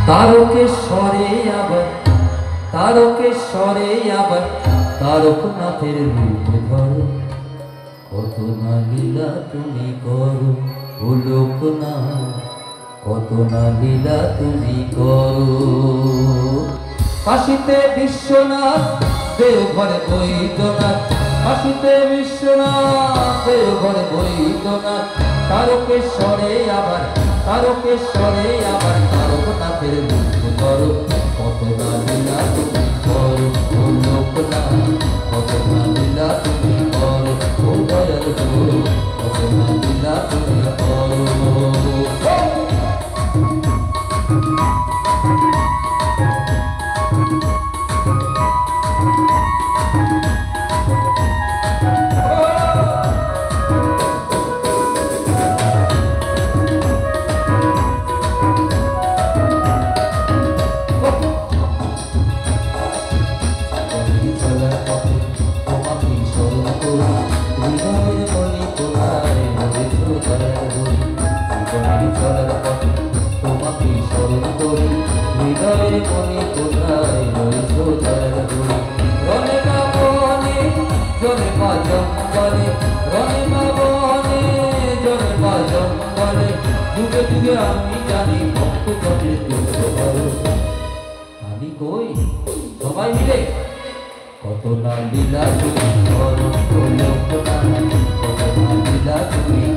তারকেশ্বরে আবার তারকেশ্বরে আবার তারকনাথের রূপ ধরো, কত না লীলা তুমি করো ও লোকনাথ, কত না লীলা তুমি করো। কাশীতে বিশ্বনাথ, দেওঘরে বৈদ্যনাথ, কাশীতে বিশ্বনাথ, দেওঘরে বৈদ্যনাথ, তারকেশ্বরে আবার তারকনাথের রূপ ধরো, কত না লীলা তুমি করো ও লোকনাথ, কত না লীলা তুমি করো ও দয়াল গুরু, কত না লীলা তুমি করো। আমি জানি ভক্তগণের দুঃখ করো, আমি কই সবাই মিলে কত না লীলা তুমি করো, কত না লীলা তুমি